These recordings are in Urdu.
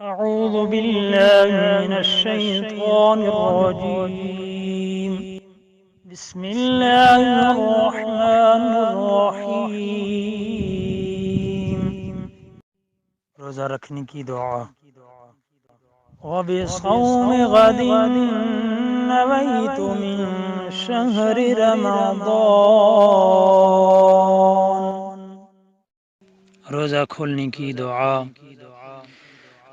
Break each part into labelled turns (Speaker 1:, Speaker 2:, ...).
Speaker 1: أعوذ بالله من الشيطان الرجيم. بسم الله الرحمن الرحيم. روزہ رکھنے کی دعا. وبصوم غد نويت من شهر رمضان. روزہ کھولنے کی دعا.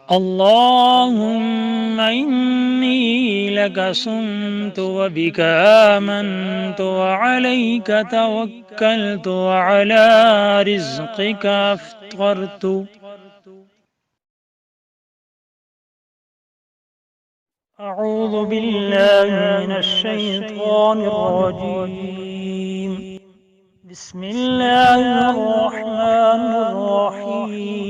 Speaker 1: اللهم إني لك صمت وبك آمنت وعليك توكلت وعلى رزقك أفطرت. أعوذ بالله من الشيطان الرجيم. بسم الله الرحمن الرحيم.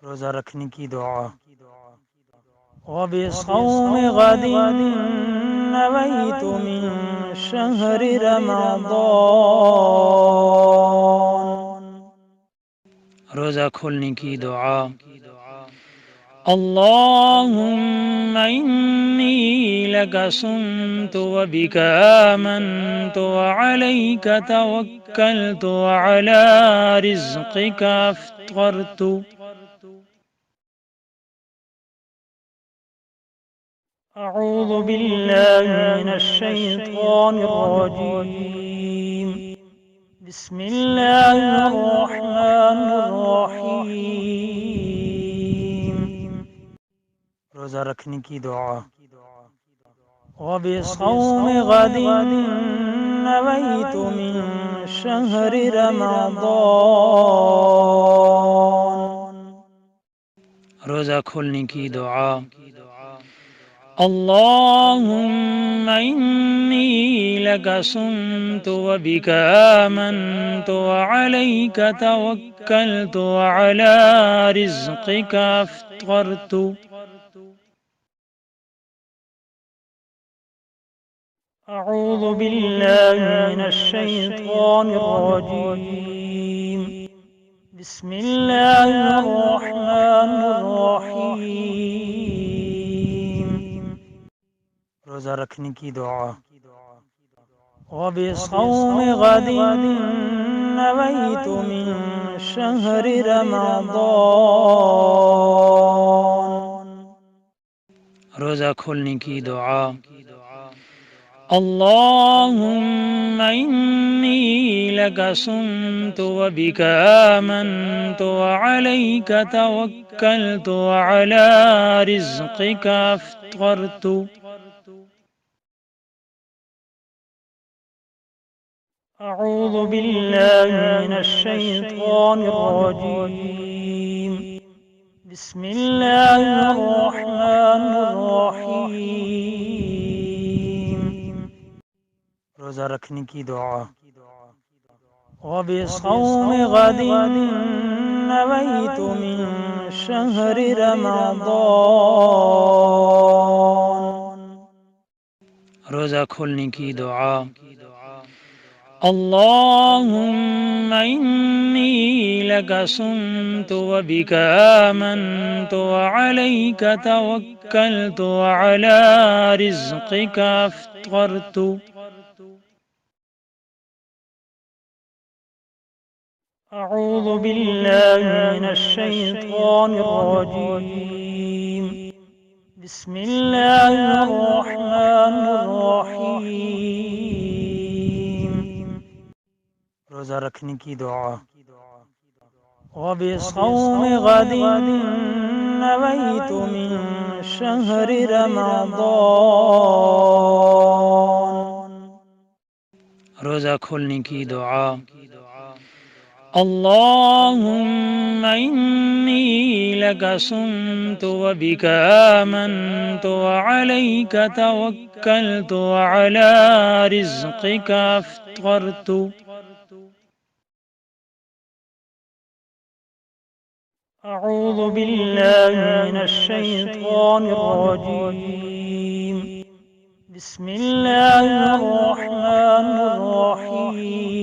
Speaker 1: روزہ رکھنے کی دعا. وبصوم غد نويت من شهر رمضان. روزہ کھولنے کی دعا. اللهم إني لك صمت وبك آمنت وعليك توكلت وعلى رزقك أفطرت. أعوذ بالله من الشيطان الرجيم. بسم الله الرحمن الرحيم. روزہ رکھنے کی دعا. وبصوم غد نويت من شهر رمضان. روزہ کھولنے کی دعا. اللهم إني لك صمت وبك آمنت وعليك توكلت وعلى رزقك أفطرت. أعوذ بالله من الشيطان الرجيم. بسم الله الرحمن الرحيم. روزہ رکھنے کی دعا. وبصوم غد نويت من شهر رمضان. روزہ کھولنے کی دعا. اللهم إني لك صمت وبك آمنت وعليك توكلت وعلى رزقك أفطرت. أعوذ بالله من الشيطان الرجيم. بسم الله الرحمن الرحيم. روزہ رکھنے کی دعا. وبصوم غد نويت من شهر رمضان. روزہ کھولنے کی دعا. اللهم إني لك صمت وبك آمنت وعليك توكلت وعلى رزقك أفطرت. أعوذ بالله من الشيطان الرجيم. بسم الله الرحمن الرحيم. روزہ رکھنے کی دعا. وبصوم غد نويت من شهر رمضان. روزہ کھولنے کی دعا. اللهم إني لك صمت وبك آمنت وعليك توكلت وعلى رزقك أفطرت. أعوذ بالله من الشيطان الرجيم. بسم الله الرحمن الرحيم.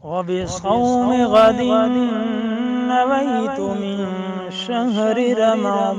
Speaker 1: وبصوم غد نويت من شهر رمضان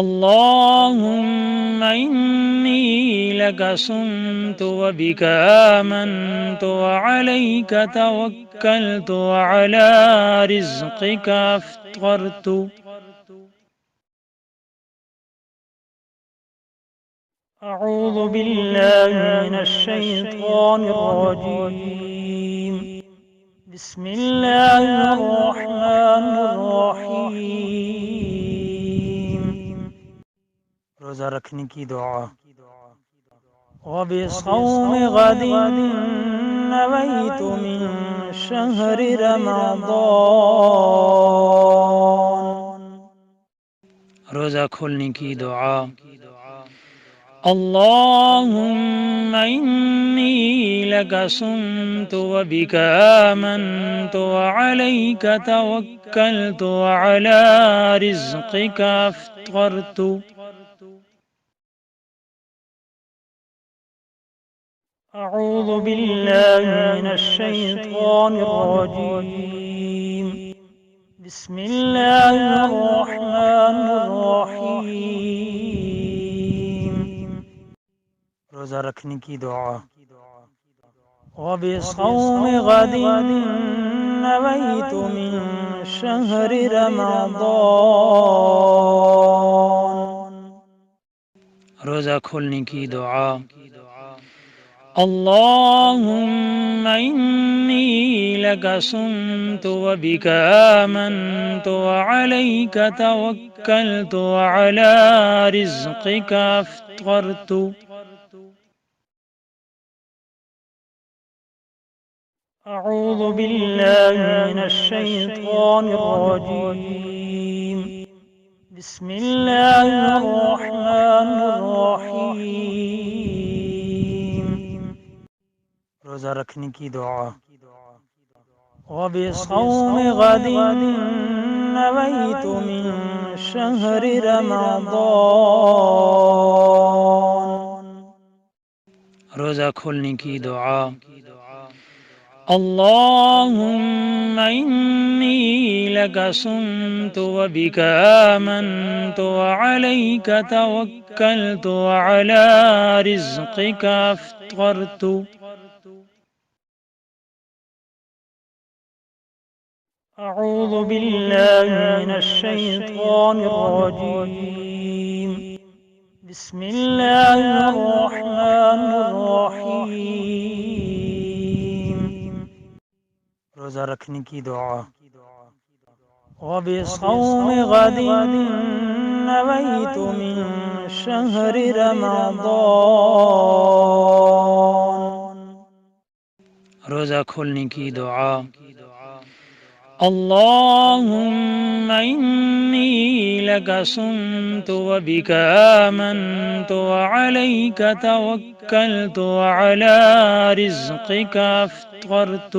Speaker 1: اللهم إني لك صمت وبك آمنت وعليك توكلت وعلى رزقك أفطرت. أعوذ بالله من الشيطان الرجيم. بسم الله الرحمن الرحيم. روزہ رکھنے کی دعا. وبصوم غد نويت من شهر رمضان روزہ کھولنے کی دعا. اللهم إني لك صمت وبك آمنت وعليك توكلت وعلى رزقك أفطرت. أعوذ بالله من الشيطان الرجيم. بسم الله الرحمن الرحيم. روزہ رکھنے کی دعا. وبصوم غد نويت من شهر رمضان روزہ کھولنے کی دعا. اللهم إني لك صمت وبك آمنت وعليك توكلت وعلى رزقك أفطرت. أعوذ بالله من الشيطان الرجيم. بسم الله الرحمن الرحيم. روزہ رکھنے کی دعا. وبصوم غد نويت من شهر رمضان روزہ کھولنے کی دعا. اللهم إني لك صمت وبك آمنت وعليك توكلت وعلى رزقك أفطرت. أعوذ بالله من الشيطان الرجيم. بسم الله الرحمن الرحيم. روزہ رکھنے کی دعا. وبصوم غد نويت من شهر رمضان روزہ کھولنے کی دعا. اللهم إني لك صمت وبك آمنت وعليك توكلت وعلى رزقك أفطرت. أعوذ بالله من الشيطان الرجيم. بسم الله الرحمن الرحيم. روزہ رکھنے کی دعا. وبصوم غد نويت من شهر رمضان روزہ کھولنے کی دعا. اللهم إني لك صمت وبك آمنت وعليك توكلت وعلى رزقك أفطرت.